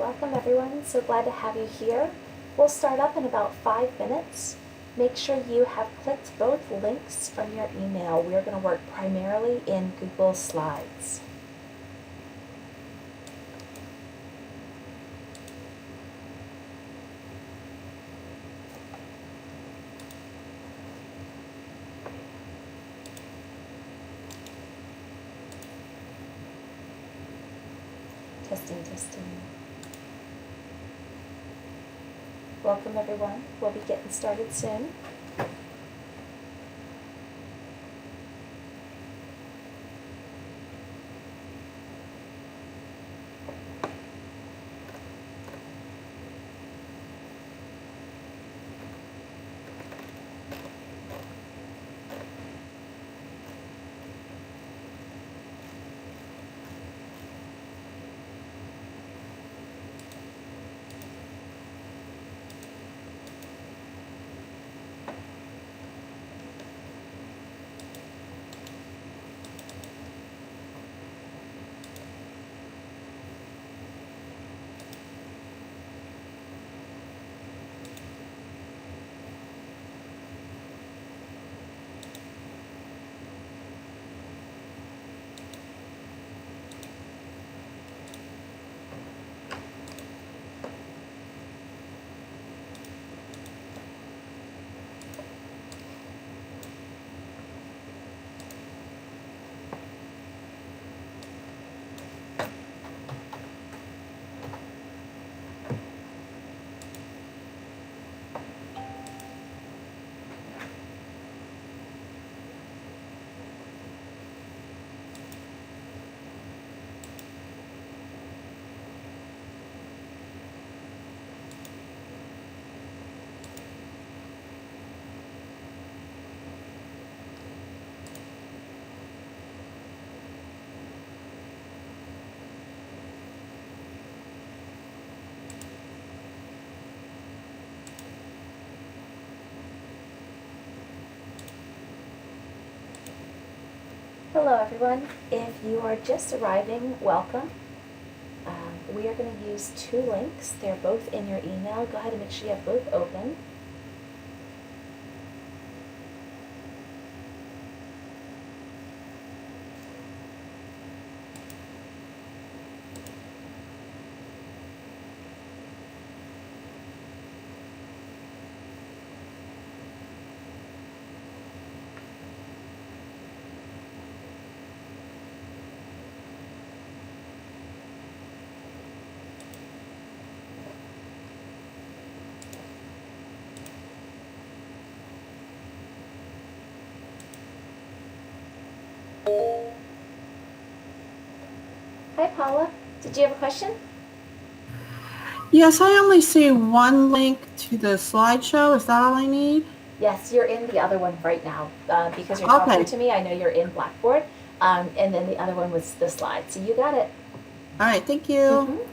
Welcome everyone, so glad to have you here. We'll start up in about 5 minutes. Make sure you have clicked both links from your email. We're going to work primarily in Google Slides. Testing. Welcome everyone. We'll be getting started soon. Hello everyone. If you are just arriving, welcome. We are going to use 2 links. They're both in your email. Go ahead and make sure you have both open. Hi Paula, did you have a question? Yes, I only see one link to the slideshow. Is that all I need? Yes, you're in the other one right now. Because you're talking to me, I know you're in Blackboard. And then the other one was the slide. So you got it. All right, thank you.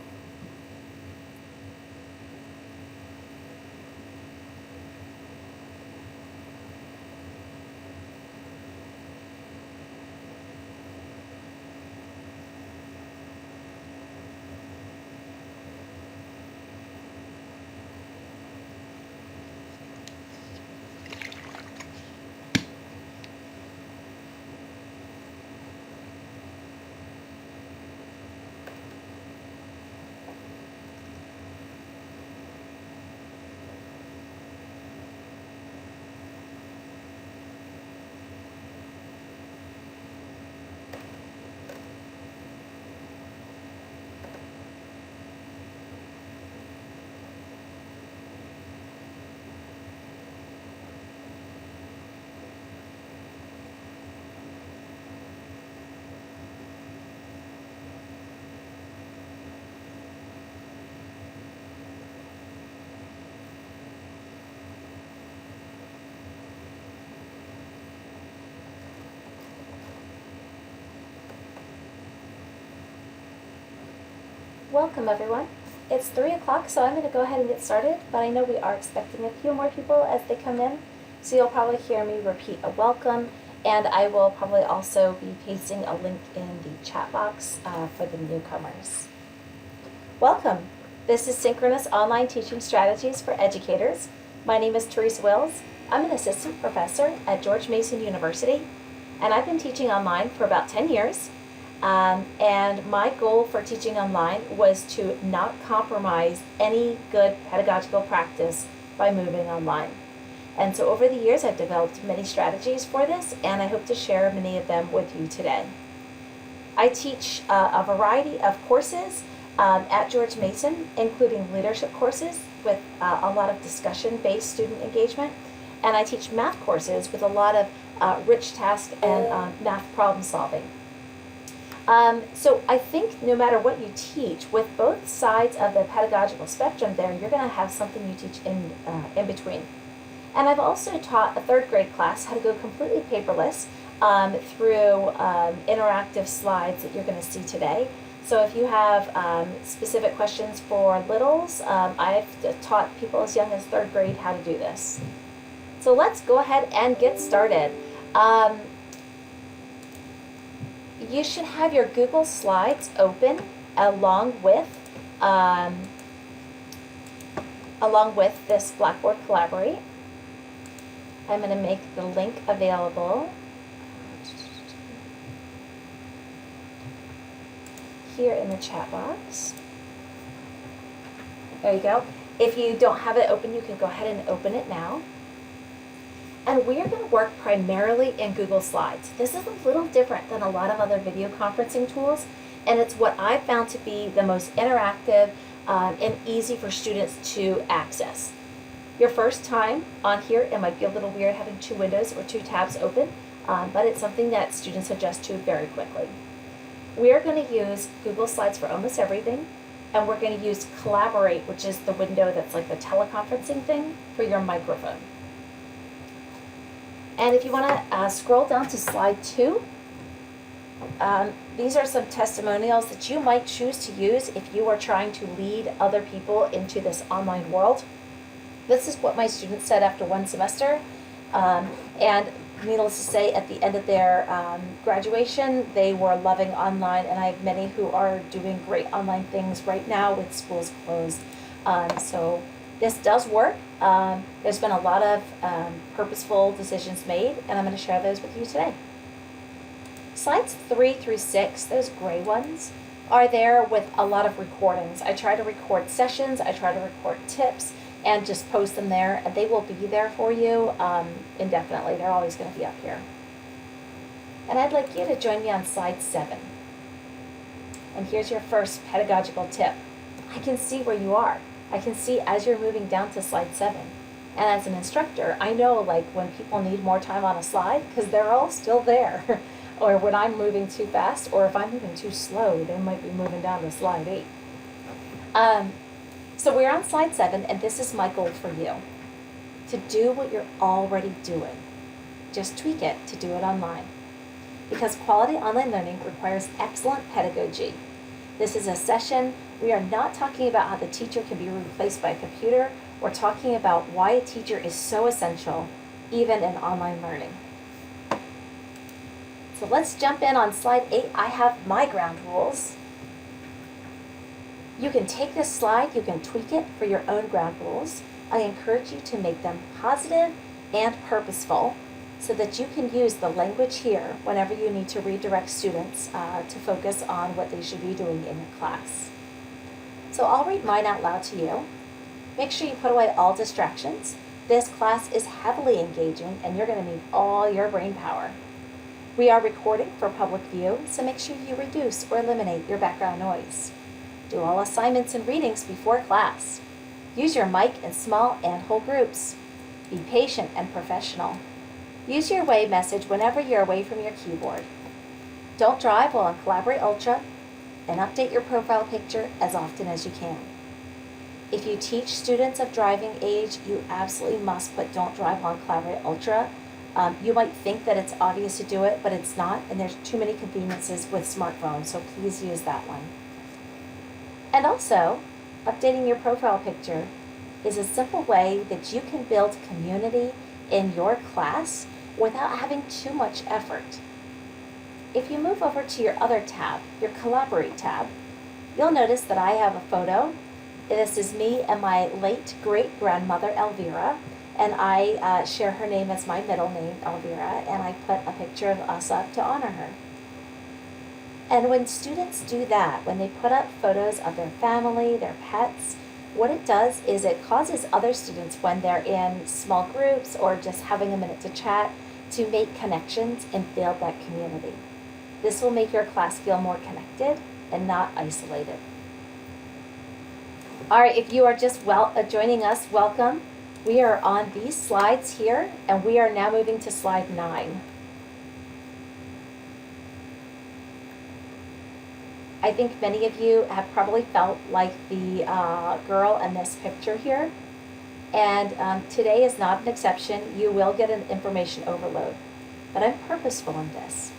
Welcome everyone. It's 3 o'clock, so I'm going to go ahead and get started, but I know we are expecting a few more people as they come in, so you'll probably hear me repeat a welcome, and I will probably also be pasting a link in the chat box for the newcomers. Welcome. This is Synchronous Online Teaching Strategies for Educators. My name is Teresa Wills. I'm an assistant professor at George Mason University, and I've been teaching online for about 10 years. And my goal for teaching online was to not compromise any good pedagogical practice by moving online. And so over the years, I've developed many strategies for this, and I hope to share many of them with you today. I teach a variety of courses at George Mason, including leadership courses with a lot of discussion-based student engagement, and I teach math courses with a lot of rich task and math problem solving. So I think no matter what you teach, with both sides of the pedagogical spectrum there, you're going to have something you teach in between. And I've also taught a third grade class how to go completely paperless through interactive slides that you're going to see today. So if you have specific questions for littles, I've taught people as young as third grade how to do this. So let's go ahead and get started. You should have your Google Slides open along with this Blackboard Collaborate. I'm going to make the link available here in the chat box. There you go. If you don't have it open, you can go ahead and open it now. And we are going to work primarily in Google Slides. This is a little different than a lot of other video conferencing tools, and it's what I found to be the most interactive and easy for students to access. Your first time on here, it might be a little weird having two windows or two tabs open, but it's something that students adjust to very quickly. We are going to use Google Slides for almost everything, and we're going to use Collaborate, which is the window that's like the teleconferencing thing, for your microphone. And if you want to scroll down to slide 2, these are some testimonials that you might choose to use if you are trying to lead other people into this online world. This is what my students said after one semester, and needless to say, at the end of their graduation, they were loving online, and I have many who are doing great online things right now with schools closed. So this does work. There's been a lot of purposeful decisions made, and I'm going to share those with you today. Slides 3 through 6, those gray ones, are there with a lot of recordings. I try to record sessions, I try to record tips, and just post them there, and they will be there for you indefinitely. They're always going to be up here. And I'd like you to join me on slide 7. And here's your first pedagogical tip. I can see where you are. I can see as you're moving down to slide 7. And as an instructor, I know like when people need more time on a slide, because they're all still there. Or when I'm moving too fast, or if I'm moving too slow, they might be moving down to slide 8. So we're on slide 7, and this is my goal for you. To do what you're already doing. Just tweak it to do it online. Because quality online learning requires excellent pedagogy. This is a session. We are not talking about how the teacher can be replaced by a computer. We're talking about why a teacher is so essential, even in online learning. So let's jump in on slide 8. I have my ground rules. You can take this slide, you can tweak it for your own ground rules. I encourage you to make them positive and purposeful so that you can use the language here whenever you need to redirect students to focus on what they should be doing in your class. So I'll read mine out loud to you. Make sure you put away all distractions. This class is heavily engaging, and you're going to need all your brain power. We are recording for public view, so make sure you reduce or eliminate your background noise. Do all assignments and readings before class. Use your mic in small and whole groups. Be patient and professional. Use your way message whenever you're away from your keyboard. Don't drive while on Collaborate Ultra, and update your profile picture as often as you can. If you teach students of driving age, you absolutely must put Don't Drive on Collaborate Ultra. You might think that it's obvious to do it, but it's not, and there's too many conveniences with smartphones, so please use that one. And also, updating your profile picture is a simple way that you can build community in your class without having too much effort. If you move over to your other tab, your Collaborate tab, you'll notice that I have a photo This is me and my late great-grandmother, Elvira, and I share her name as my middle name, Elvira, and I put a picture of us up to honor her. And when students do that, when they put up photos of their family, their pets, what it does is it causes other students, when they're in small groups or just having a minute to chat, to make connections and build that community. This will make your class feel more connected and not isolated. All right, if you are just joining us, welcome. We are on these slides here, and we are now moving to slide 9. I think many of you have probably felt like the girl in this picture here. And today is not an exception. You will get an information overload. But I'm purposeful in this.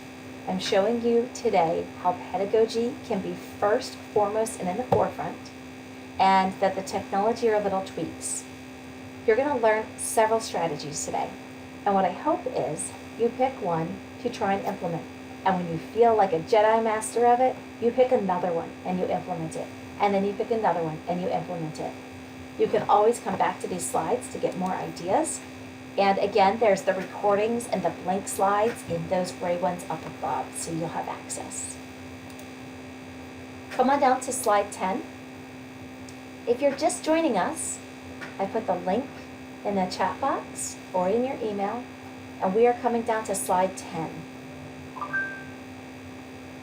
I'm showing you today how pedagogy can be first, foremost, and in the forefront, and that the technology are little tweaks. You're going to learn several strategies today. And what I hope is you pick one to try and implement. And when you feel like a Jedi master of it, you pick another one and you implement it. And then you pick another one and you implement it. You can always come back to these slides to get more ideas. And again, there's the recordings and the blank slides in those gray ones up above, so you'll have access. Come on down to slide 10. If you're just joining us, I put the link in the chat box or in your email, and we are coming down to slide 10.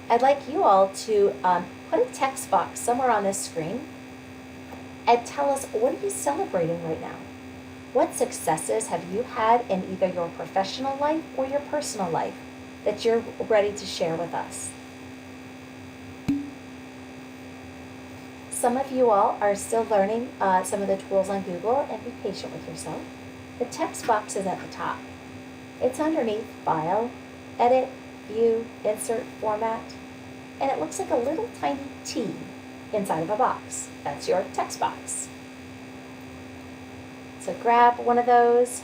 I'd like you all to put a text box somewhere on this screen and tell us, what are you celebrating right now? What successes have you had in either your professional life or your personal life that you're ready to share with us? Some of you all are still learning some of the tools on Google, and be patient with yourself. The text box is at the top. It's underneath File, Edit, View, Insert, Format, and it looks like a little tiny T inside of a box. That's your text box. So grab one of those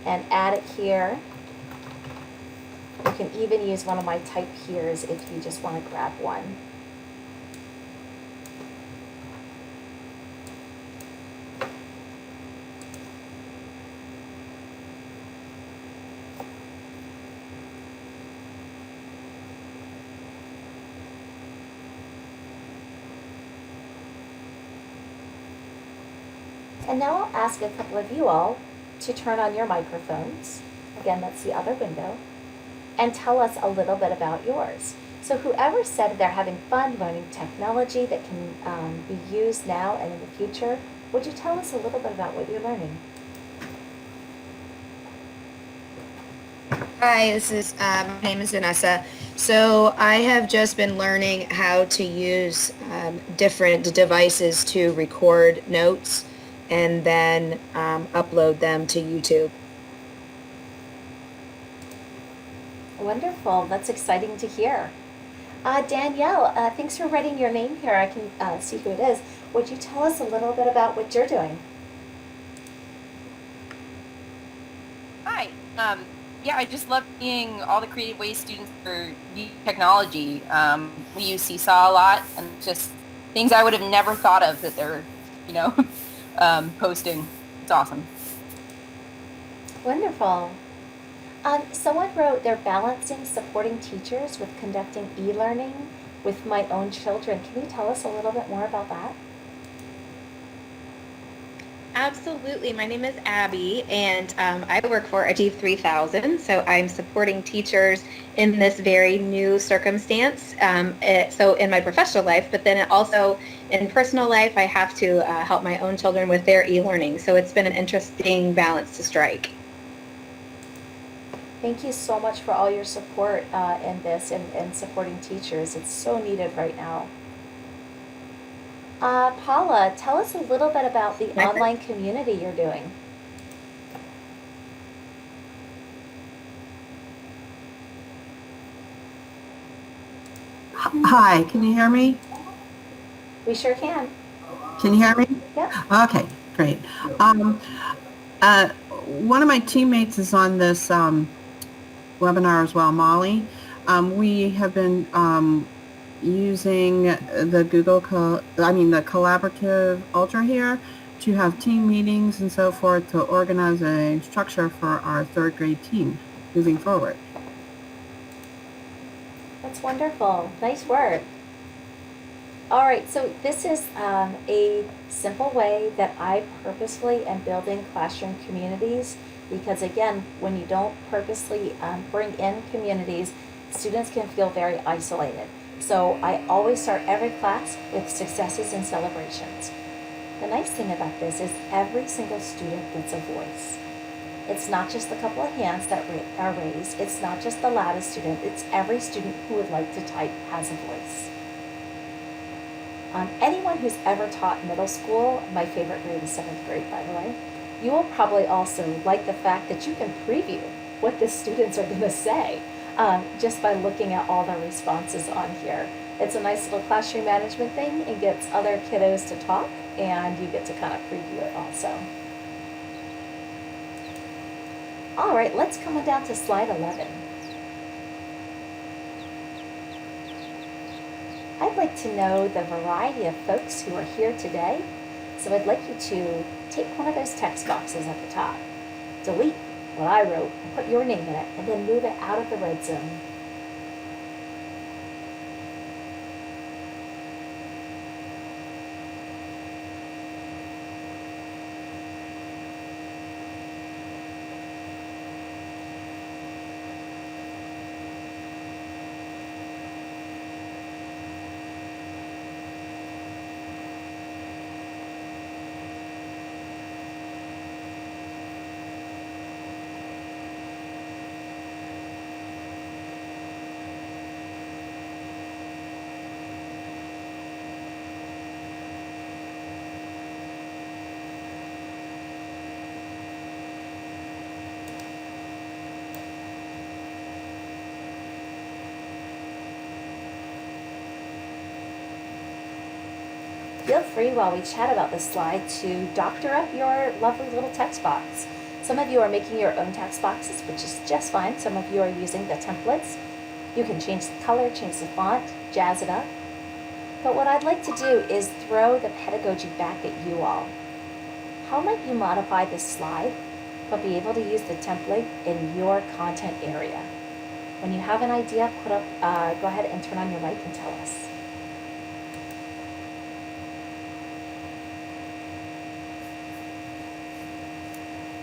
and add it here. You can even use one of my type here's if you just want to grab one. And now I'll ask a couple of you all to turn on your microphones. Again, that's the other window. And tell us a little bit about yours. So whoever said they're having fun learning technology that can be used now and in the future, would you tell us a little bit about what you're learning? Hi, my name is Vanessa. So I have just been learning how to use different devices to record notes and then upload them to YouTube. Wonderful. That's exciting to hear. Danielle, thanks for writing your name here. I can see who it is. Would you tell us a little bit about what you're doing? Hi. Yeah, I just love seeing all the creative ways students are using technology. We use Seesaw a lot, and just things I would have never thought of that they're, posting. It's awesome. Wonderful. Someone wrote they're balancing supporting teachers with conducting e-learning with my own children. Can you tell us a little bit more about that? Absolutely. My name is Abby, and I work for Achieve 3000, so I'm supporting teachers in this very new circumstance. So in my professional life, but then also in personal life, I have to help my own children with their e-learning. So it's been an interesting balance to strike. Thank you so much for all your support in this and supporting teachers. It's so needed right now. Paula, tell us a little bit about the online community you're doing. Hi, can you hear me? We sure can. Can you hear me? Yep. Okay, great. One of my teammates is on this webinar as well, Molly. We have been using the the collaborative Ultra here to have team meetings and so forth to organize a structure for our third grade team moving forward. That's wonderful. Nice work. All right, so this is a simple way that I purposefully am building classroom communities because again, when you don't purposely bring in communities, students can feel very isolated. So I always start every class with successes and celebrations. The nice thing about this is every single student gets a voice. It's not just a couple of hands that are raised. It's not just the loudest student. It's every student who would like to type has a voice. Anyone who's ever taught middle school, my favorite grade is 7th grade, by the way, you will probably also like the fact that you can preview what the students are going to say just by looking at all the responses on here. It's a nice little classroom management thing. It gets other kiddos to talk, and you get to kind of preview it also. All right, let's come on down to slide 11. I'd like to know the variety of folks who are here today, so I'd like you to take one of those text boxes at the top, delete what I wrote, and put your name in it, and then move it out of the red zone. Feel free while we chat about this slide to doctor up your lovely little text box. Some of you are making your own text boxes, which is just fine. Some of you are using the templates. You can change the color, change the font, jazz it up. But what I'd like to do is throw the pedagogy back at you all. How might you modify this slide, but be able to use the template in your content area? When you have an idea, go ahead and turn on your mic and tell us.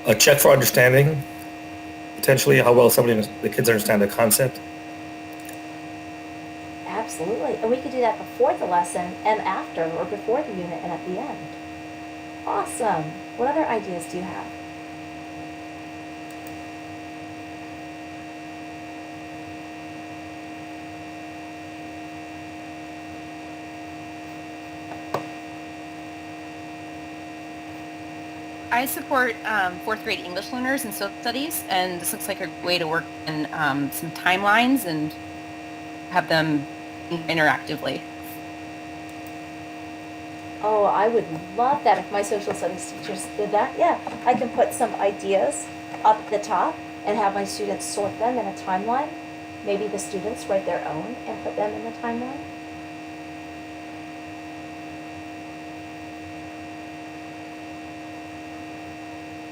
A check for understanding, potentially how well the kids understand the concept. Absolutely. And we could do that before the lesson and after, or before the unit and at the end. Awesome. What other ideas do you have? I support 4th grade English learners in social studies, and this looks like a way to work in some timelines and have them interactively. Oh, I would love that if my social studies teachers did that. Yeah, I can put some ideas up at the top and have my students sort them in a timeline. Maybe the students write their own and put them in the timeline.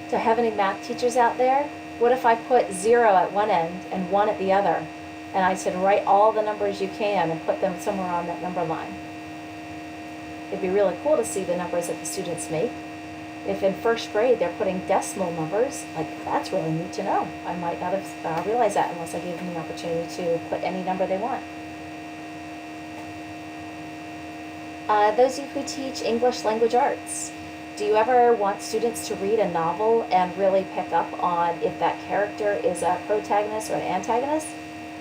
Do I have any math teachers out there? What if I put 0 at one end and 1 at the other? And I said, write all the numbers you can and put them somewhere on that number line. It'd be really cool to see the numbers that the students make. If in 1st grade they're putting decimal numbers, like that's really neat to know. I might not have realized that unless I gave them the opportunity to put any number they want. Those of you who teach English language arts, do you ever want students to read a novel and really pick up on if that character is a protagonist or an antagonist?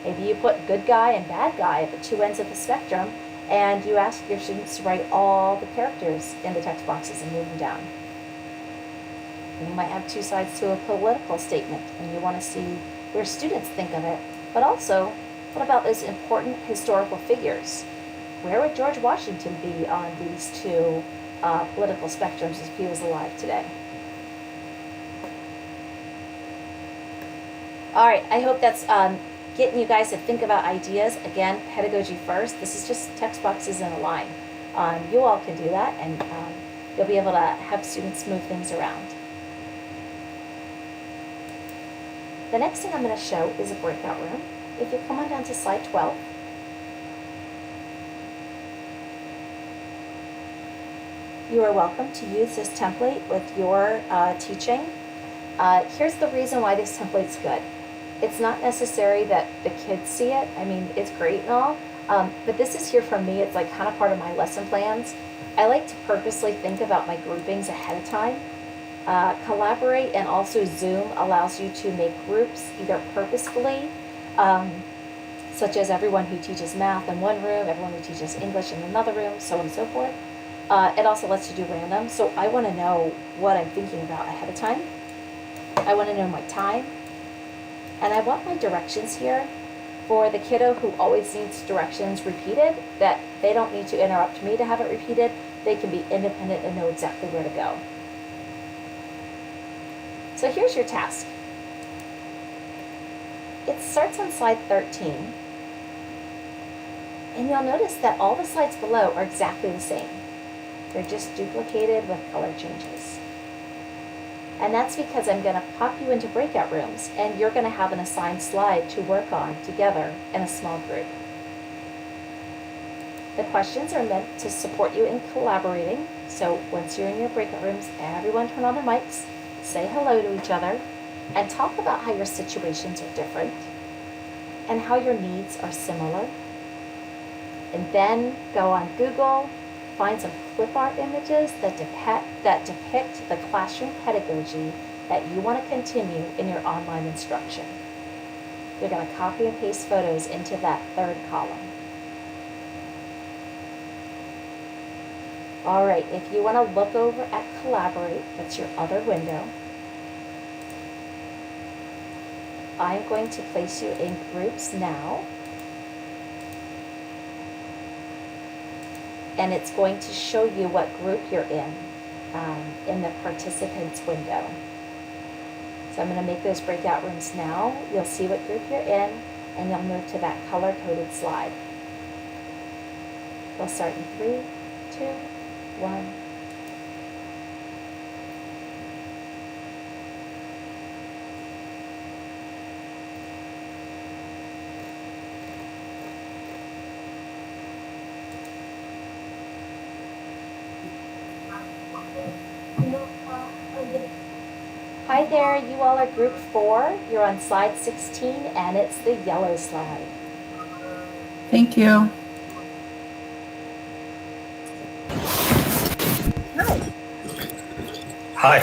Maybe you put good guy and bad guy at the two ends of the spectrum, and you ask your students to write all the characters in the text boxes and move them down. And you might have two sides to a political statement, and you want to see where students think of it. But also, what about those important historical figures? Where would George Washington be on these two political spectrums if he was alive today? All right, I hope that's getting you guys to think about ideas. Again, pedagogy first. This is just text boxes in a line. You all can do that, and you'll be able to have students move things around. The next thing I'm going to show is a breakout room. If you come on down to slide 12, you are welcome to use this template with your teaching. Here's the reason why this template's good. It's not necessary that the kids see it. I mean, it's great and all, but this is here for me. It's like kind of part of my lesson plans. I like to purposely think about my groupings ahead of time. Collaborate and also Zoom allows you to make groups either purposefully, such as everyone who teaches math in one room, everyone who teaches English in another room, so on and so forth. It also lets you do random, so I want to know what I'm thinking about ahead of time. I want to know my time, and I want my directions here for the kiddo who always needs directions repeated, that they don't need to interrupt me to have it repeated. They can be independent and know exactly where to go. So here's your task. It starts on slide 13, and you'll notice that all the slides below are exactly the same. They're just duplicated with color changes. And that's because I'm going to pop you into breakout rooms, and you're going to have an assigned slide to work on together in a small group. The questions are meant to support you in collaborating. So once you're in your breakout rooms, everyone turn on their mics, say hello to each other, and talk about how your situations are different and how your needs are similar. And then go on Google, find some clip art images that depict the classroom pedagogy that you want to continue in your online instruction. You're going to copy and paste photos into that third column. All right, if you want to look over at Collaborate, that's your other window, I'm going to place you in groups now. And it's going to show you what group you're in the participants window. So I'm going to make those breakout rooms now. You'll see what group you're in, and you'll move to that color-coded slide. We'll start in 3, 2, 1. Hi there, you all are group 4. You're on slide 16, and it's the yellow slide. Thank you. Hi.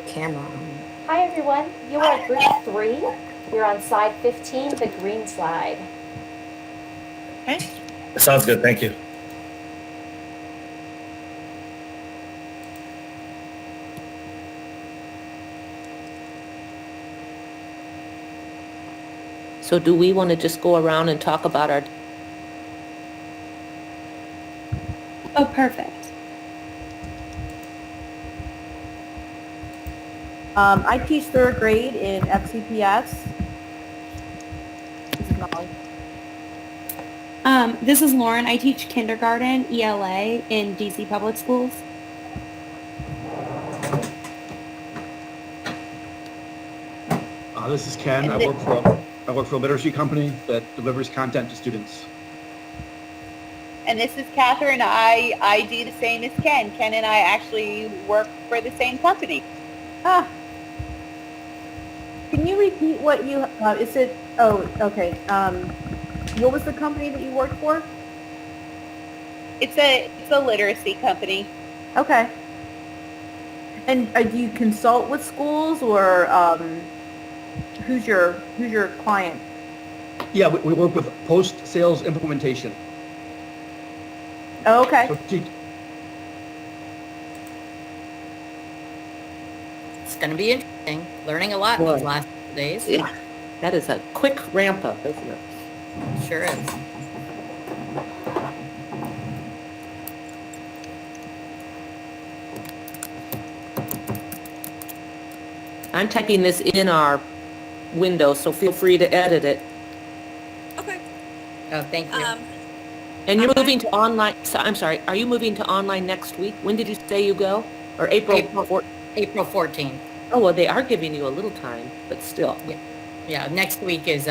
Camera on. Hi everyone, you are group 3. You're on slide 15, the green slide. Sounds good. Thank you. So do we want to just go around and talk about our... Oh, perfect. I teach third grade in FCPS. This is Molly. This is Lauren. I teach kindergarten ELA in DC Public Schools. This is Ken. I work for a literacy company that delivers content to students. And this is Catherine. I do the same as Ken. Ken and I actually work for the same company. Ah. Can you repeat what you, is it, oh, okay. What was the company that you worked for? It's a literacy company. Okay. And do you consult with schools, or who's your client? Yeah, we work with post-sales implementation. Oh, okay. So It's going to be interesting. Learning a lot these last days. Yeah. That is a quick ramp up, isn't it? Sure is. I'm typing this in our window, so feel free to edit it. Okay. Oh, thank you. And you're moving to online, so, I'm sorry, are you moving to online next week? When did you say you go? Or April? April 14th. Oh, well, they are giving you a little time, but still. Yeah, next week is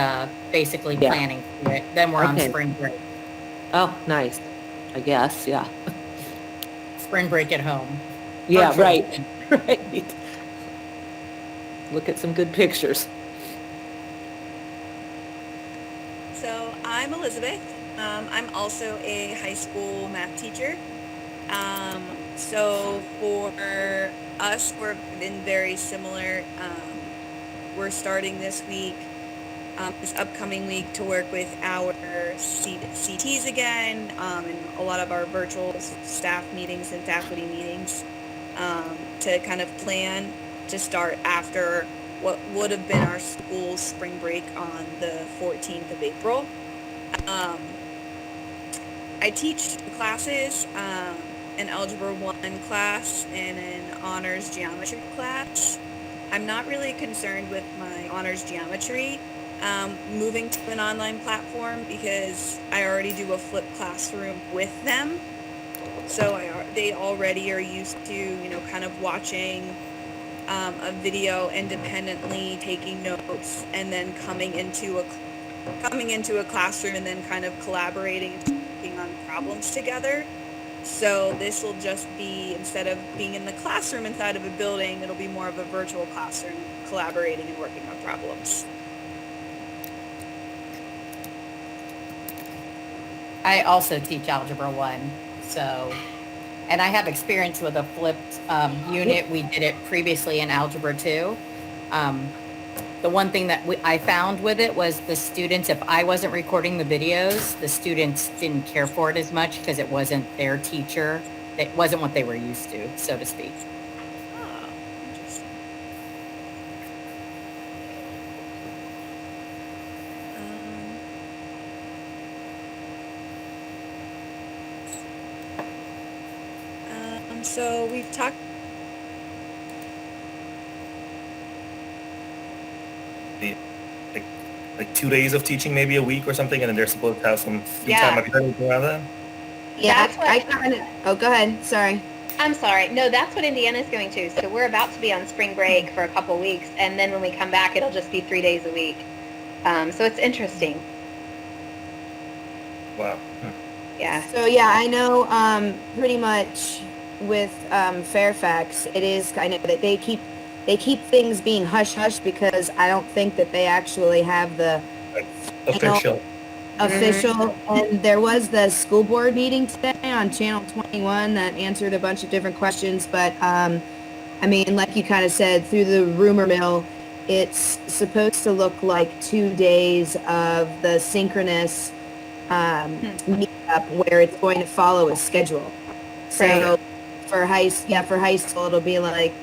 basically Yeah. planning for it. Then we're on Okay. spring break. Oh, nice. I guess, yeah. Spring break at home. Yeah, Virtual. right. Right. Look at some good pictures. So I'm Elizabeth. I'm also a high school math teacher. So for us, we're been very similar. We're starting this week, this upcoming week, to work with our CTs again, and a lot of our virtual staff meetings and faculty meetings, to kind of plan to start after what would have been our school's spring break on the 14th of April. I teach classes, an Algebra 1 class and an honors geometry class. I'm not really concerned with my honors geometry moving to an online platform because I already do a flipped classroom with them. So they already are used to, kind of watching a video independently, taking notes, and then coming into a classroom and then kind of collaborating and working on problems together. So this will just be, instead of being in the classroom inside of a building, it'll be more of a virtual classroom, collaborating and working on problems. I also teach Algebra 1, so, and I have experience with a flipped unit. We did it previously in Algebra 2. The one thing that I found with it was the students, if I wasn't recording the videos, the students didn't care for it as much because it wasn't their teacher. It wasn't what they were used to, so to speak. Oh, interesting. So we've talked. Like 2 days of teaching, maybe a week or something, and then they're supposed to have some free Yeah. time. Have you heard anything around that? Yeah, That's what- I kind of. Oh, go ahead. Sorry. I'm sorry. No, that's what Indiana's going to. So we're about to be on spring break for a couple weeks, and then when we come back, it'll just be 3 days a week. So it's interesting. Wow. Yeah. So yeah, I know pretty much with Fairfax, it is kind of that they keep things being hush hush because I don't think that they actually have the Official. And there was the school board meeting today on Channel 21 that answered a bunch of different questions, but I mean, like you kind of said, through the rumor mill, it's supposed to look like 2 days of the Synchronous meetup where it's going to follow a schedule. So for high school, it'll be like,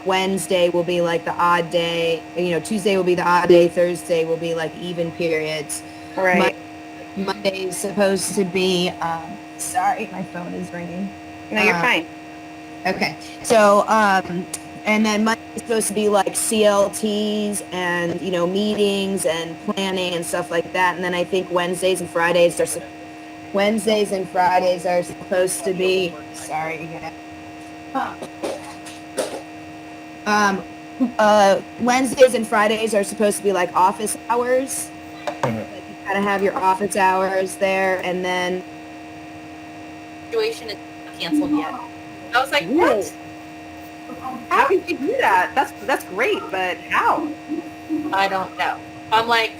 Wednesday will be like the odd day, Tuesday will be the odd day, Thursday will be like even periods. Right. Monday is supposed to be, sorry, my phone is ringing. No, you're fine. Okay. So, and then Monday is supposed to be like CLTs and, meetings and planning and stuff like that. And then I think Wednesdays and Fridays are supposed to be, sorry, Wednesdays and Fridays are supposed to be like office hours. Like you gotta have your office hours there, and then Graduation is not canceled yet. I was like, what? How can you do that? That's great, but how? I don't know. I'm like,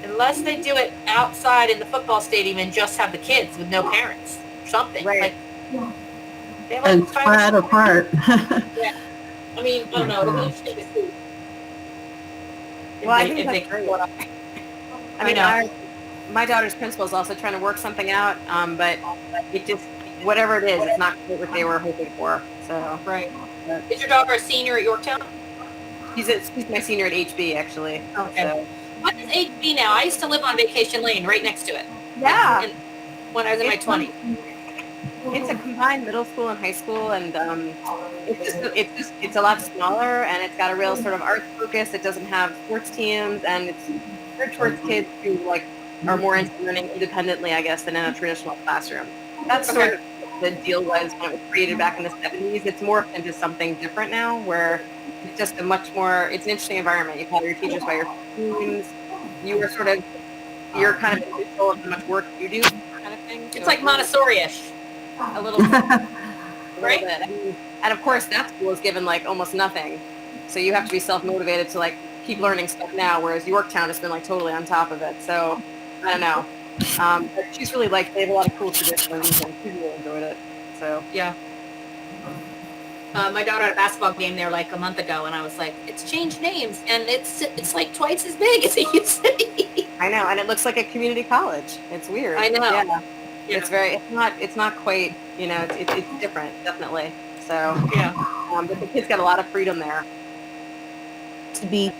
unless they do it outside in the football stadium and just have the kids with no parents, something. Right. Like, they have And like spread apart. Yeah. I mean, I don't know. It'll be interesting to see. Well, I think that's great. I mean, my daughter's principal is also trying to work something out, but it just, whatever it is, it's not what they were hoping for. So Right. Is your daughter a senior at Yorktown? she's my senior at HB actually. Okay. So. What is HB now? I used to live on Vacation Lane, right next to it. Yeah. And when I was in my 20s. It's a combined middle school and high school, and it's a lot smaller, and it's got a real sort of arts focus. It doesn't have sports teams, and it's geared towards kids who like are more into learning independently, I guess, than in a traditional classroom. That's sort of the deal was when it was created back in the 70s. It's morphed into something different now, where it's just it's an interesting environment. You call your teachers by your names. You're kind of in control of how much work you do, kind of thing. It's like Montessori-ish. A little bit. Right? And of course, that school is given like almost nothing. So you have to be self-motivated to like keep learning stuff now, whereas Yorktown has been like totally on top of it. So I don't know. But she's really like, they have a lot of cool traditions and she really enjoyed it. So yeah. My daughter had a basketball game there like a month ago, and I was like, it's changed names, and it's like twice as big as it used to be. I know, and it looks like a community college. It's weird. I know. Yeah. It's not quite, it's different, definitely. So yeah. But the kids got a lot of freedom there. To be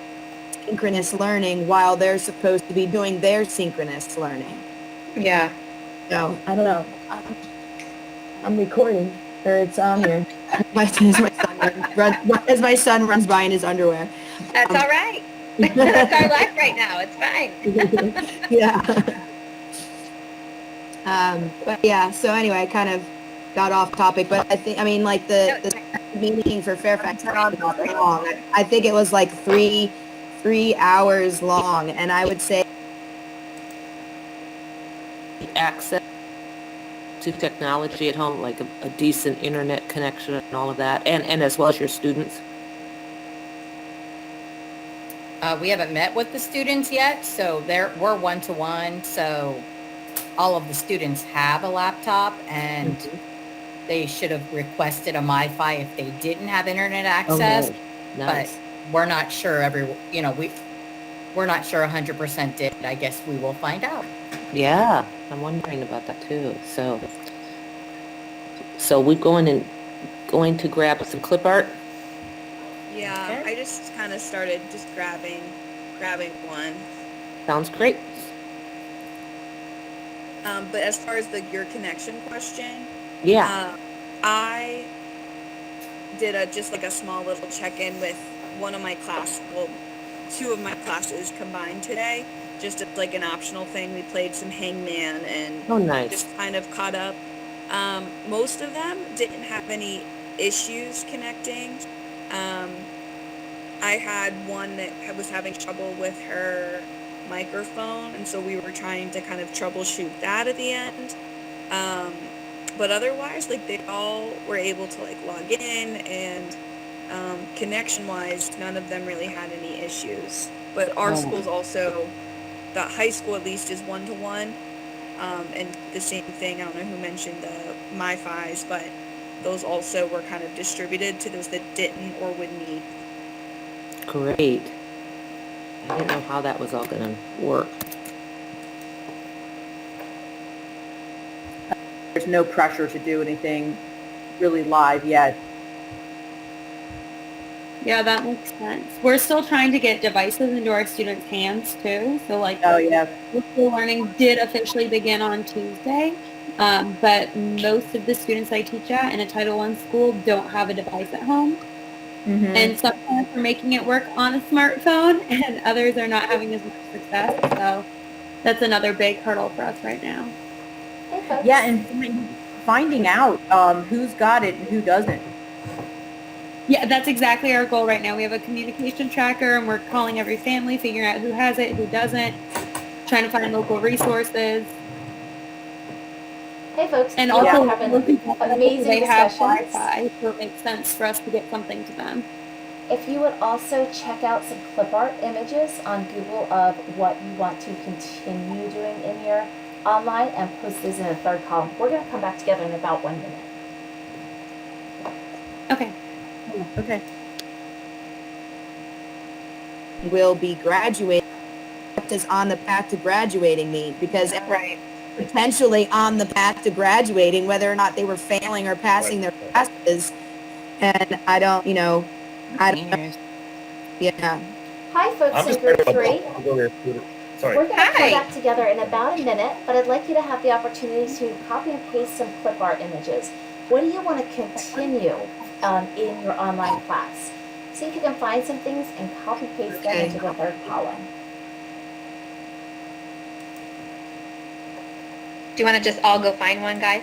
synchronous learning while they're supposed to be doing their synchronous learning. Yeah. So I don't know. I'm recording, or it's on here. As my son runs by in his underwear. That's all right. That's our life right now. It's fine. Yeah. But yeah, so anyway, I kind of got off topic, but I mean, like the meeting for Fairfax County was long. I think it was like three hours long, and I would say access to technology at home, like a decent internet connection and all of that, and as well as your students. We haven't met with the students yet, so we're one-to-one, so all of the students have a laptop, and they should have requested a MiFi if they didn't have internet access. Oh, nice. But we're not sure we're not sure 100% did. I guess we will find out. Yeah, I'm wondering about that too. So we're going to grab some clip art. Yeah, I just kind of started just grabbing one. Sounds great. But as far as your connection question, yeah, I did just like a small little check-in with two of my classes combined today, just as like an optional thing. We played some Hangman and nice. Just kind of caught up. Most of them didn't have any issues connecting. I had one that was having trouble with her microphone, and so we were trying to kind of troubleshoot that at the end. But otherwise, like, they all were able to like log in, and connection-wise, none of them really had any issues. But our school's also, the high school at least, is one-to-one, and the same thing. I don't know who mentioned the MiFis, but those also were kind of distributed to those that didn't or would need. Great. I didn't know how that was all going to work. There's no pressure to do anything really live yet. Yeah, that makes sense. We're still trying to get devices into our students' hands too. So like, virtual learning did officially begin on Tuesday, but most of the students I teach at in a Title I school don't have a device at home. Mm-hmm. And some parents are making it work on a smartphone, and others are not having as much success. So that's another big hurdle for us right now. Yeah, and finding out who's got it and who doesn't. Yeah, that's exactly our goal right now. We have a communication tracker, and we're calling every family, figuring out who has it, who doesn't, trying to find local resources. Hey folks, and also having amazing they have discussions. Wi-Fi, so it makes sense for us to get something to them. If you would also check out some clip art images on Google of what you want to continue doing in your online, and post these in a third column. We're going to come back together in about 1 minute. Okay. Okay. Will be graduating. What does on the path to graduating mean? Because potentially on the path to graduating, whether or not they were failing or passing their classes. And I don't know. Yeah. Hi folks in group 3. Sorry. We're going to come Hi. back together in about a minute, but I'd like you to have the opportunity to copy and paste some clip art images. What do you want to continue in your online class? See if you can find some things and copy paste them into the third column. Do you want to just all go find one, guys?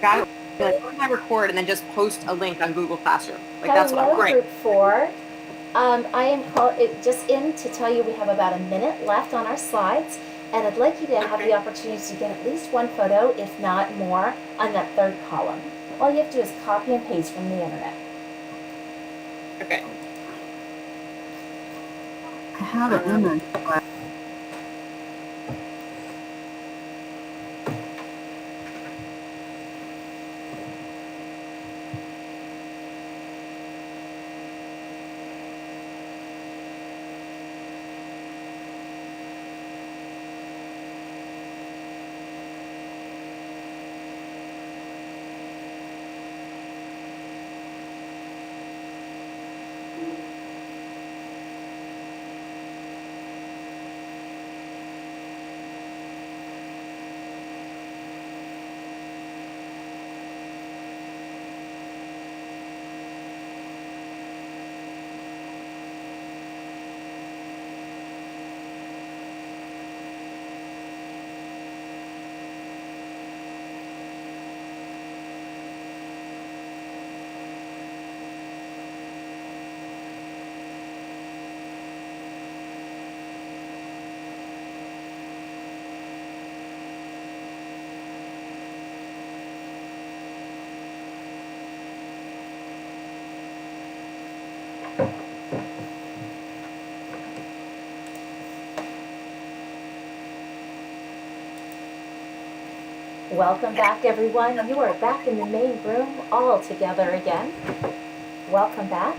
Got it. Like, where can I record and then just post a link on Google Classroom? Like that's what I Hello, want. group 4. I am just in to tell you we have about a minute left on our slides, and I'd like you to have the opportunity to get at least one photo, if not more, on that third column. All you have to do is copy and paste from the internet. Okay. I have an image. Welcome back, everyone. You are back in the main room all together again. Welcome back.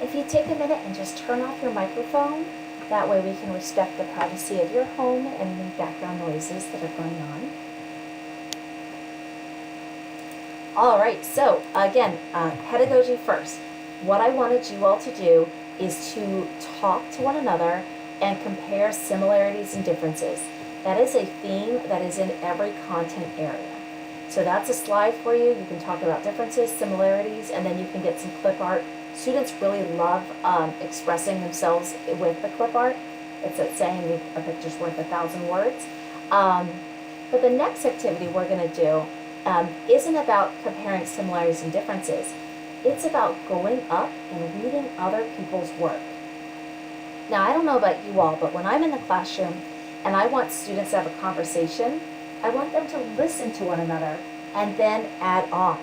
If you take a minute and just turn off your microphone, that way we can respect the privacy of your home and any background noises that are going on. All right, so again, pedagogy first. What I wanted you all to do is to talk to one another and compare similarities and differences. That is a theme that is in every content area. So that's a slide for you. You can talk about differences, similarities, and then you can get some clip art. Students really love expressing themselves with the clip art. It's that saying, a picture's worth 1,000 words. But the next activity we're going to do isn't about comparing similarities and differences. It's about going up and reading other people's work. Now, I don't know about you all, but when I'm in the classroom and I want students to have a conversation, I want them to listen to one another and then add on.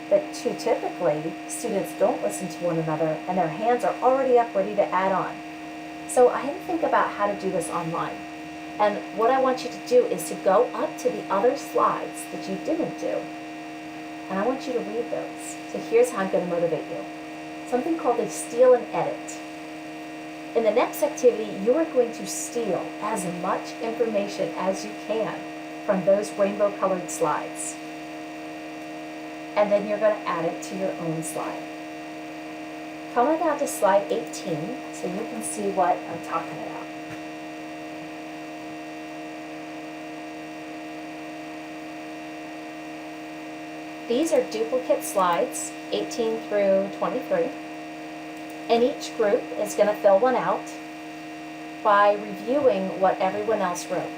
But too typically, students don't listen to one another and their hands are already up ready to add on. So I had to think about how to do this online. And what I want you to do is to go up to the other slides that you didn't do. And I want you to read those. So here's how I'm going to motivate you. Something called a steal and edit. In the next activity, you are going to steal as much information as you can from those rainbow colored slides. And then you're going to add it to your own slide. Come on down to slide 18 so you can see what I'm talking about. These are duplicate slides, 18 through 23. And each group is going to fill one out by reviewing what everyone else wrote.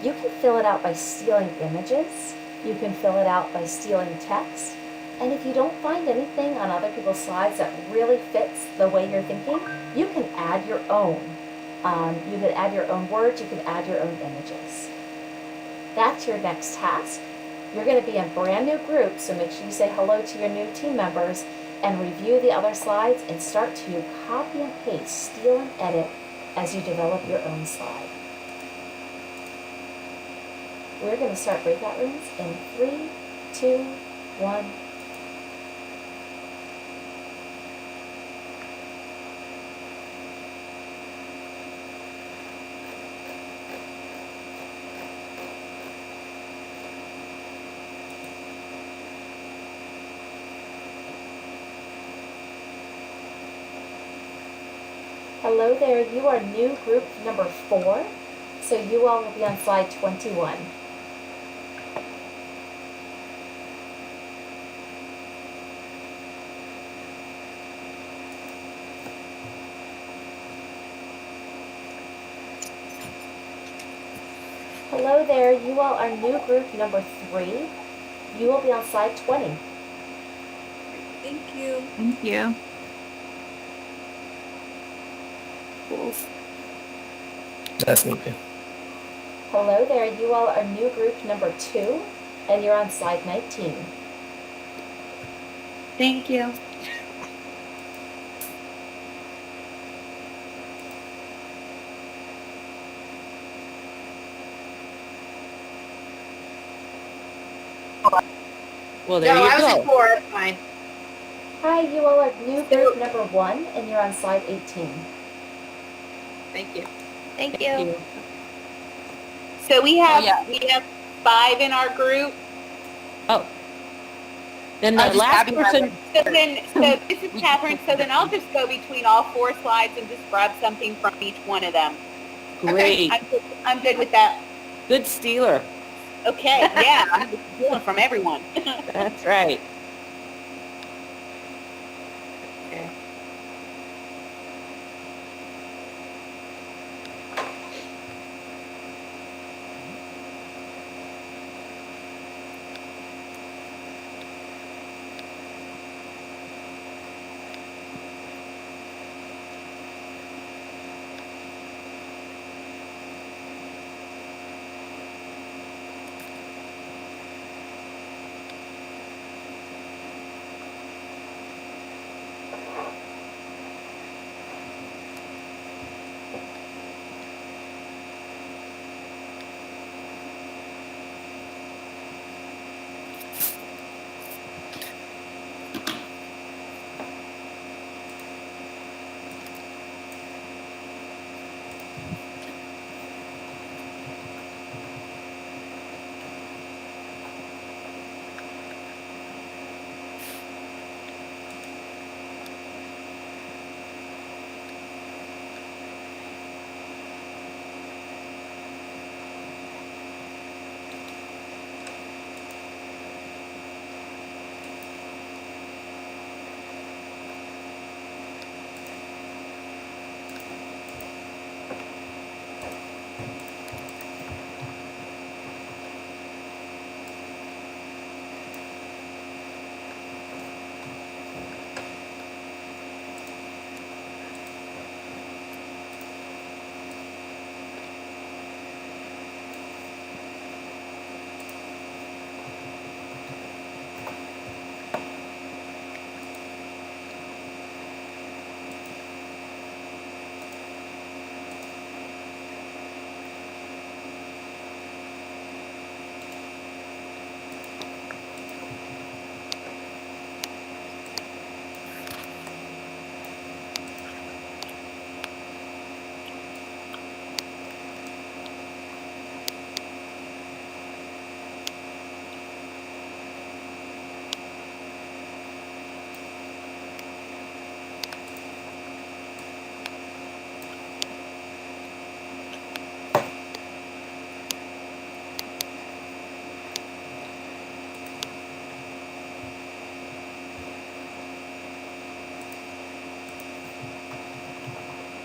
You can fill it out by stealing images. You can fill it out by stealing text. And if you don't find anything on other people's slides that really fits the way you're thinking, you can add your own. You can add your own words. You can add your own images. That's your next task. You're going to be in brand new groups, so make sure you say hello to your new team members and review the other slides and start to copy and paste, steal and edit as you develop your own slide. We're going to start breakout rooms in 3, 2, 1. Hello there, you are new group number 4, so you all will be on slide 21. Hello there, you all are new group number 3. You will be on slide 20. Thank you. Thank you. Nice to meet you. Hello there, you all are new group number 2, and you're on slide 19. Thank you. Well, there No, you I was go. in 4. That's fine. Hi, you all are new group number 1, and you're on slide 18. Thank you. Thank you. So we have yeah. 5 in our group. Oh. Then the just last Abby has person, So this is Catherine. So then I'll just go between all 4 slides and just grab something from each one of them. great. I'm good with that. Good stealer. Okay, yeah, I'm just stealing from everyone. That's right.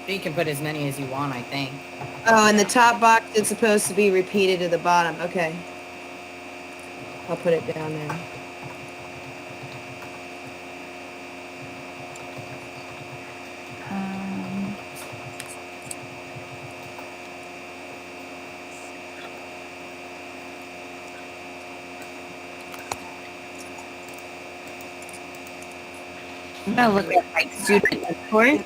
You can put as many as you want, I think. Oh, and the top box is supposed to be repeated to the bottom. Okay. I'll put it down there. I'm gonna look at my student report.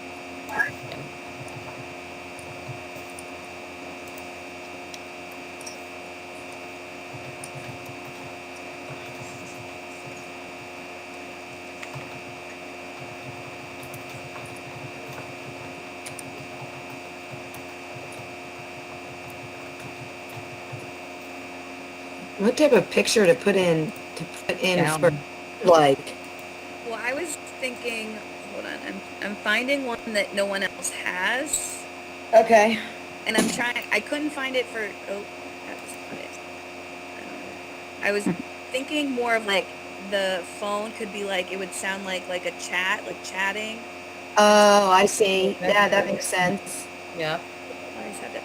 What type of picture to put in Down. for like? Well, I was thinking, hold on, I'm finding one that no one else has. Okay. And I'm trying, I couldn't find it for, oh, that's not it. I was thinking more of like the phone could be like, it would sound like a chat, like chatting. Oh, I see. Yeah, that makes sense. Yeah.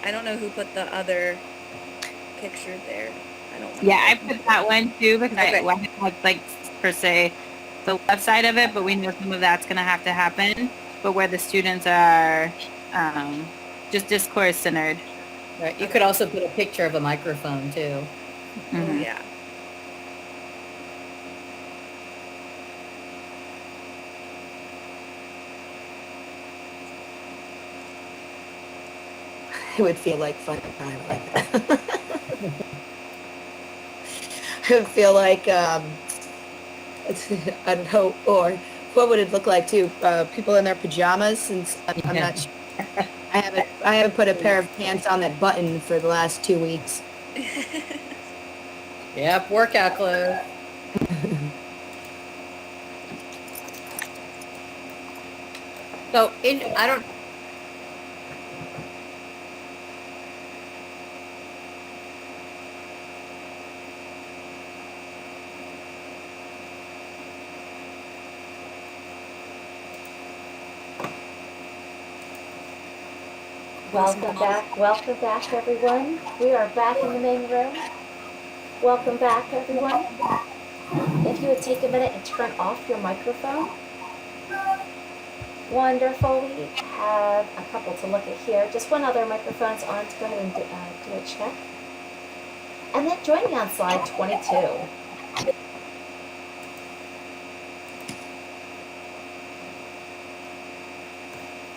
I don't know who put the other picture there. I don't want Yeah, I put that one too because I like per se the left side of it, but we know some of that's going to have to happen. But where the students are just discourse centered. Right. You could also put a picture of a microphone too. Oh yeah. It would feel like fun time like that. It would feel like I don't know, or what would it look like too? People in their pajamas, since I'm not sure. I haven't put a pair of pants on that button for the last 2 weeks. Yep, workout clothes. So I don't. Welcome back everyone. We are back in the main room. Welcome back everyone. If you would take a minute and turn off your microphone. Wonderful. We have a couple to look at here. Just one other microphone's on to go ahead and do a check. And then join me on slide 22.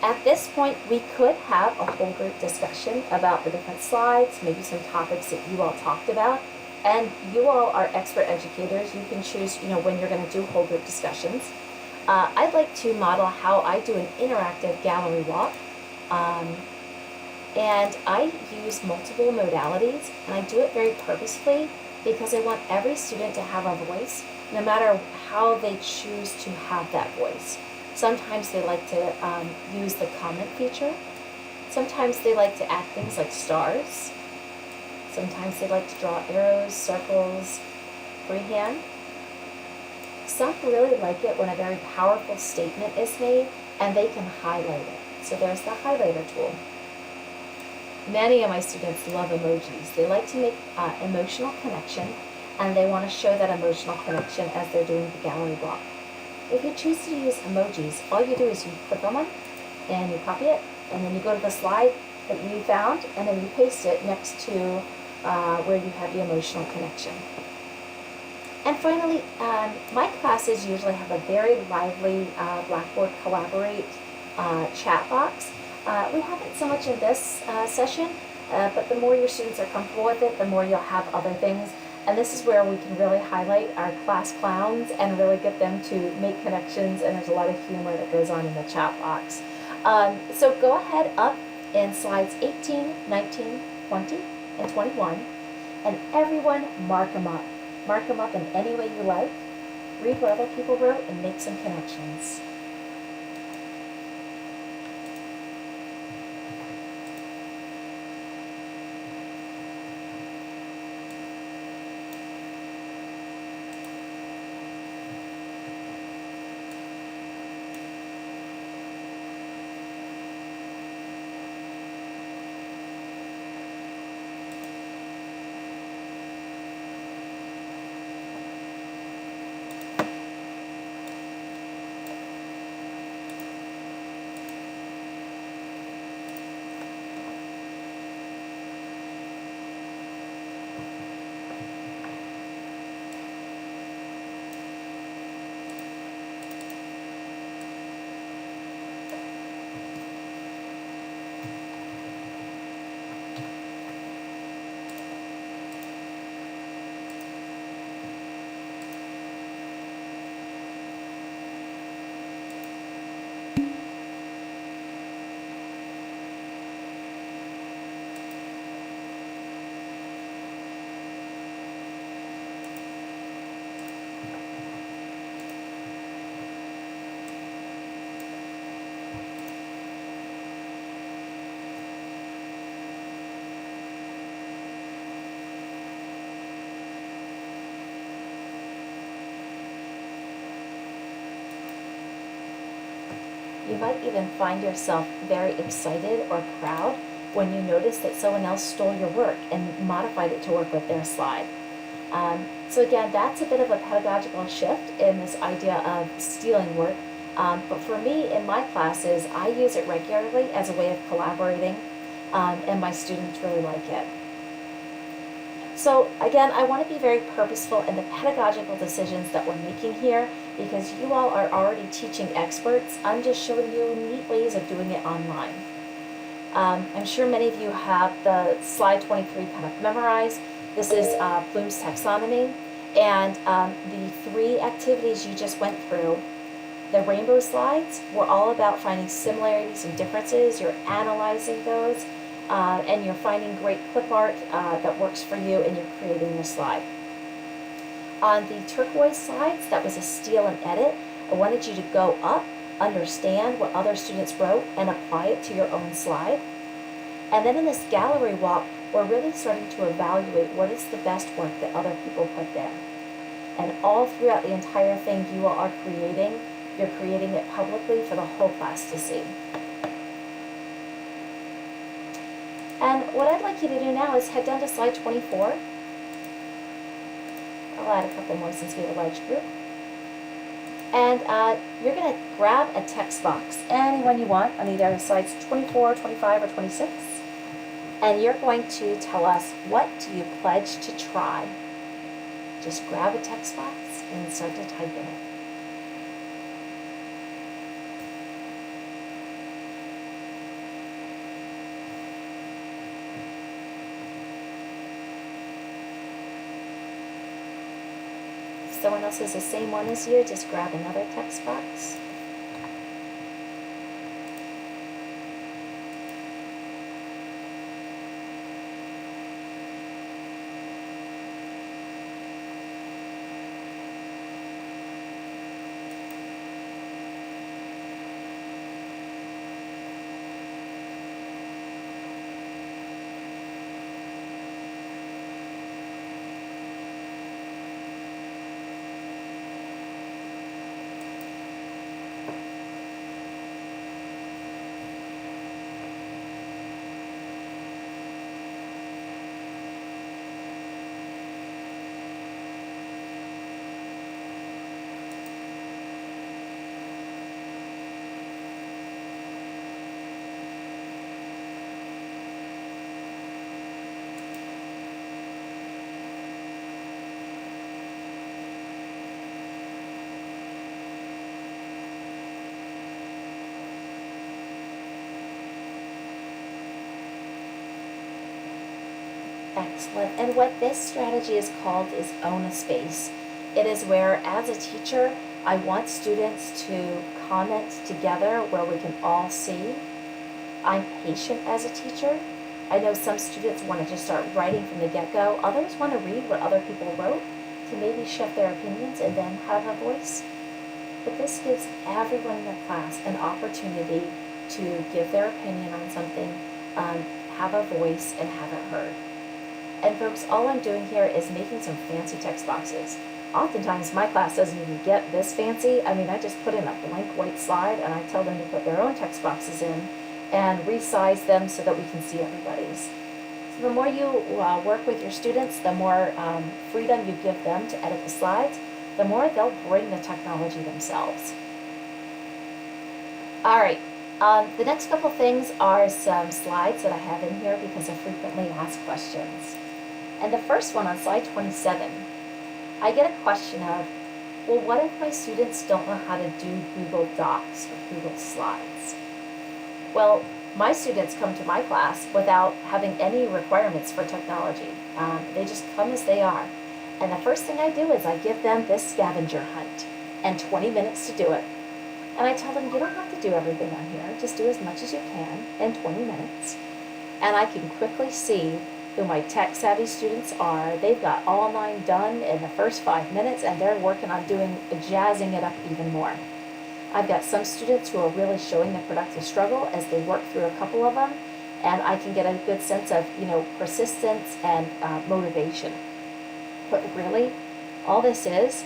At this point, we could have a whole group discussion about the different slides, maybe some topics that you all talked about. And you all are expert educators. You can choose, when you're going to do whole group discussions. I'd like to model how I do an interactive gallery walk. And I use multiple modalities, and I do it very purposefully because I want every student to have a voice, no matter how they choose to have that voice. Sometimes they like to use the comment feature. Sometimes they like to add things like stars. Sometimes they like to draw arrows, circles, freehand. Some really like it when a very powerful statement is made and they can highlight it. So there's the highlighter tool. Many of my students love emojis. They like to make emotional connection, and they want to show that emotional connection as they're doing the gallery walk. If you choose to use emojis, all you do is you click on one and you copy it, and then you go to the slide that you found, and then you paste it next to where you have the emotional connection. And finally, my classes usually have a very lively Blackboard Collaborate chat box. We haven't so much in this session, but the more your students are comfortable with it, the more you'll have other things. And this is where we can really highlight our class clowns and really get them to make connections, and there's a lot of humor that goes on in the chat box. So go ahead up in slides 18, 19, 20, and 21, and everyone mark them up. Mark them up in any way you like. Read what other people wrote and make some connections. You might even find yourself very excited or proud when you notice that someone else stole your work and modified it to work with their slide. So again, that's a bit of a pedagogical shift in this idea of stealing work. But for me, in my classes, I use it regularly as a way of collaborating, and my students really like it. So again, I want to be very purposeful in the pedagogical decisions that we're making here, because you all are already teaching experts. I'm just showing you neat ways of doing it online. I'm sure many of you have the slide 23 kind of memorized. This is Bloom's taxonomy, and the 3 activities you just went through, the rainbow slides, were all about finding similarities and differences. You're analyzing those, and you're finding great clip art that works for you, and you're creating your slide. On the turquoise slides, that was a steal and edit. I wanted you to go up, understand what other students wrote, and apply it to your own slide. And then in this gallery walk, we're really starting to evaluate what is the best work that other people put there. And all throughout the entire thing you all are creating, you're creating it publicly for the whole class to see. And what I'd like you to do now is head down to slide 24. I'll add a couple more since we have a large group. And you're going to grab a text box, any one you want, on either slides 24, 25, or 26. And you're going to tell us, what do you pledge to try? Just grab a text box and start to type in it. If someone else has the same one as you, just grab another text box. Excellent. And what this strategy is called is own a space. It is where, as a teacher, I want students to comment together where we can all see. I'm patient as a teacher. I know some students want to just start writing from the get-go. Others want to read what other people wrote to maybe shift their opinions and then have a voice. But this gives everyone in the class an opportunity to give their opinion on something, have a voice, and have it heard. And folks, all I'm doing here is making some fancy text boxes. Oftentimes my class doesn't even get this fancy. I mean, I just put in a blank white slide and I tell them to put their own text boxes in and resize them so that we can see everybody's. So the more you work with your students, the more freedom you give them to edit the slides, the more they'll bring the technology themselves. All right, the next couple things are some slides that I have in here because of frequently asked questions. And the first one on slide 27, I get a question of, well, what if my students don't know how to do Google Docs or Google Slides? Well, my students come to my class without having any requirements for technology. They just come as they are. And the first thing I do is I give them this scavenger hunt and 20 minutes to do it. And I tell them, you don't have to do everything on here. Just do as much as you can in 20 minutes. And I can quickly see who my tech-savvy students are. They've got all 9 done in the first 5 minutes, and they're working on jazzing it up even more. I've got some students who are really showing the productive struggle as they work through a couple of them, and I can get a good sense of, persistence and motivation. But really, all this is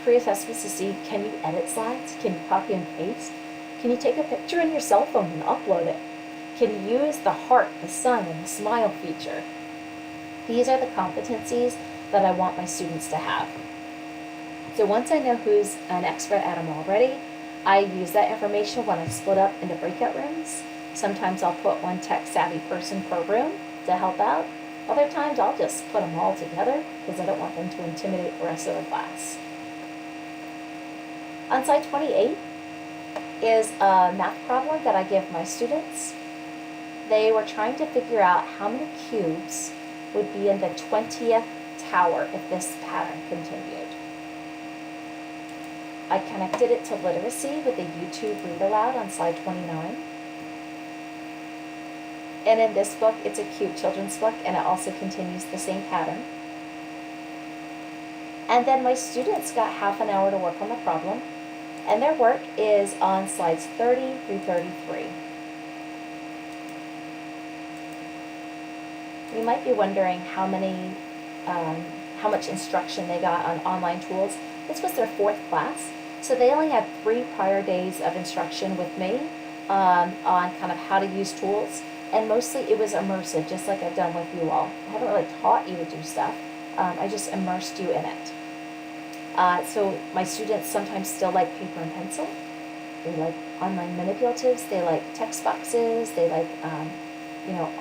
pre-assessments to see, can you edit slides? Can you copy and paste? Can you take a picture in your cell phone and upload it? Can you use the heart, the sun, and the smile feature? These are the competencies that I want my students to have. So once I know who's an expert at them already, I use that information when I split up into breakout rooms. Sometimes I'll put one tech-savvy person per room to help out. Other times I'll just put them all together because I don't want them to intimidate the rest of the class. On slide 28 is a math problem that I give my students. They were trying to figure out how many cubes would be in the 20th tower if this pattern continued. I connected it to literacy with a YouTube read aloud on slide 29. And in this book, it's a cute children's book, and it also continues the same pattern. And then my students got half an hour to work on the problem, and their work is on slides 30 through 33. You might be wondering how much instruction they got on online tools. This was their 4th class, so they only had 3 prior days of instruction with me on kind of how to use tools, and mostly it was immersive, just like I've done with you all. I haven't really taught you to do stuff. I just immersed you in it. So my students sometimes still like paper and pencil. They like online manipulatives. They like text boxes. They like,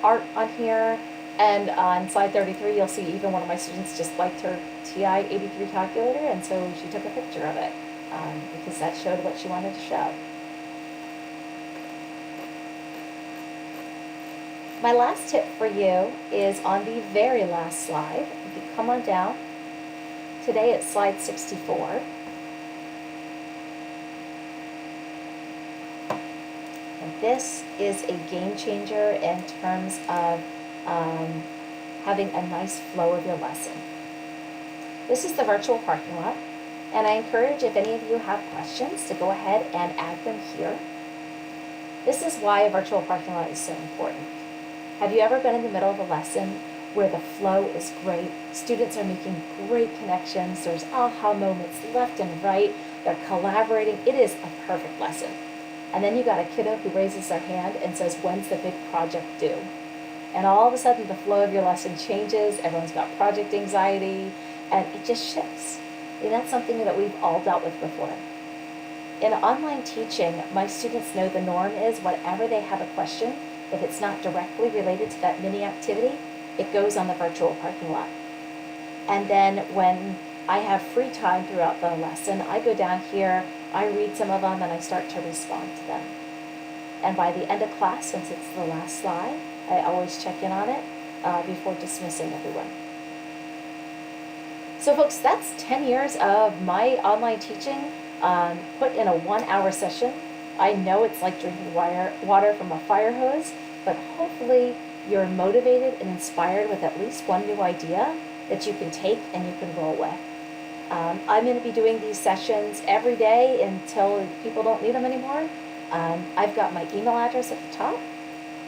art on here. And on slide 33, you'll see even one of my students just liked her TI-83 calculator, and so she took a picture of it because that showed what she wanted to show. My last tip for you is on the very last slide. If you come on down, today it's slide 64. And this is a game changer in terms of having a nice flow of your lesson. This is the virtual parking lot, and I encourage if any of you have questions to go ahead and add them here. This is why a virtual parking lot is so important. Have you ever been in the middle of a lesson where the flow is great, students are making great connections, there's aha moments left and right, they're collaborating, it is a perfect lesson. And then you got a kiddo who raises their hand and says, when's the big project due? And all of a sudden the flow of your lesson changes, everyone's got project anxiety, and it just shifts. And that's something that we've all dealt with before. In online teaching, my students know the norm is whenever they have a question, if it's not directly related to that mini activity, it goes on the virtual parking lot. And then when I have free time throughout the lesson, I go down here, I read some of them, and I start to respond to them. And by the end of class, since it's the last slide, I always check in on it before dismissing everyone. So folks, that's 10 years of my online teaching put in a 1-hour session. I know it's like drinking water from a fire hose, but hopefully you're motivated and inspired with at least one new idea that you can take and you can roll with. I'm going to be doing these sessions every day until people don't need them anymore. I've got my email address at the top,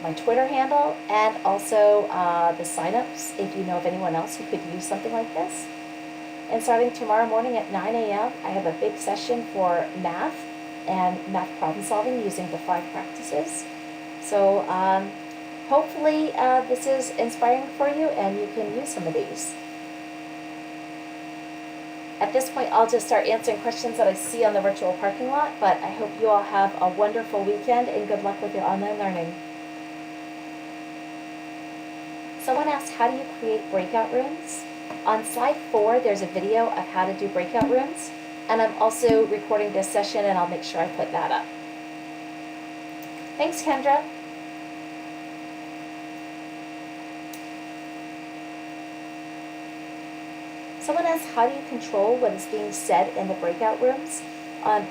my Twitter handle, and also the signups if you know of anyone else who could use something like this. And starting tomorrow morning at 9 a.m., I have a big session for math and math problem solving using the 5 practices. So hopefully this is inspiring for you and you can use some of these. At this point, I'll just start answering questions that I see on the virtual parking lot, but I hope you all have a wonderful weekend and good luck with your online learning. Someone asked, how do you create breakout rooms? On slide 4, there's a video of how to do breakout rooms, and I'm also recording this session, and I'll make sure I put that up. Thanks, Kendra. Someone asked, how do you control what is being said in the breakout rooms?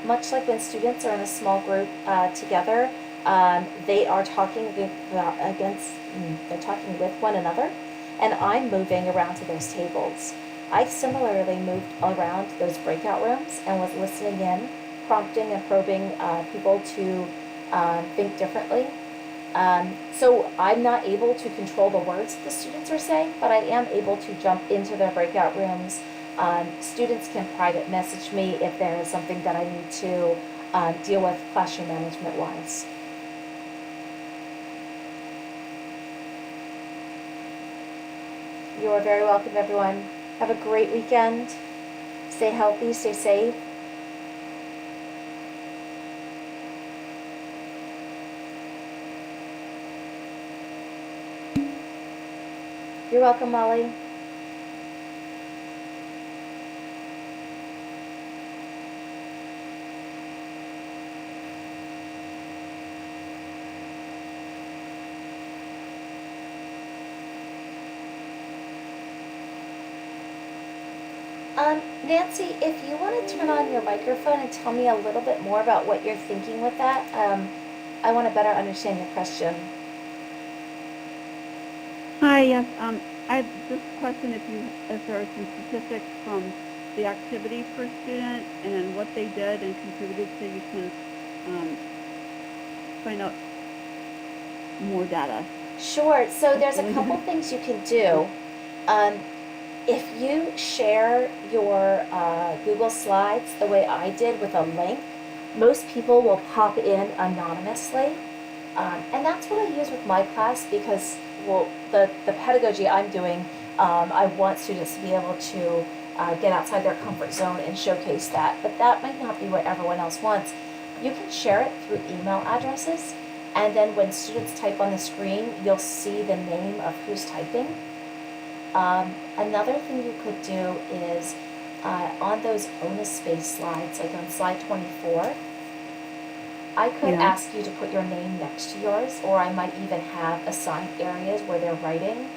Much like when students are in a small group together, they are talking with one another, and I'm moving around to those tables. I similarly moved around those breakout rooms and was listening in, prompting and probing people to think differently. So I'm not able to control the words the students are saying, but I am able to jump into their breakout rooms. Students can private message me if there is something that I need to deal with classroom management wise. You are very welcome, everyone. Have a great weekend. Stay healthy, stay safe. You're welcome, Molly. Nancy, if you want to turn on your microphone and tell me a little bit more about what you're thinking with that, I want to better understand your question. Hi, yes. I have this question: if there are some statistics from the activity per student and what they did and contributed, so you can find out more data. Sure. So there's a couple things you can do. If you share your Google Slides the way I did with a link, most people will pop in anonymously. And that's what I use with my class because, well, the pedagogy I'm doing, I want students to be able to get outside their comfort zone and showcase that. But that might not be what everyone else wants. You can share it through email addresses. And then when students type on the screen, you'll see the name of who's typing. Another thing you could do is on those onus space slides, like on slide 24, I could ask you to put your name next to yours, or I might even have assigned areas where they're writing.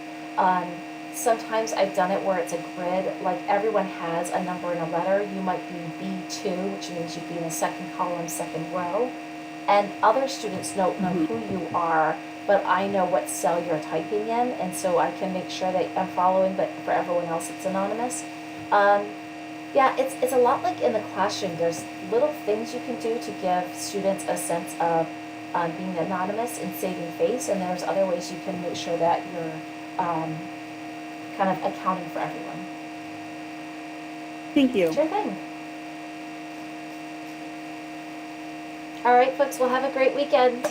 Sometimes I've done it where it's a grid, like everyone has a number and a letter. You might be B2, which means you'd be in the second column, second row. And other students don't know who you are, but I know what cell you're typing in, and so I can make sure that I'm following, but for everyone else it's anonymous. Yeah, it's a lot like in the classroom. There's little things you can do to give students a sense of being anonymous and saving face, and there's other ways you can make sure that you're kind of accounting for everyone. Thank you. Sure thing. All right, folks, we'll have a great weekend.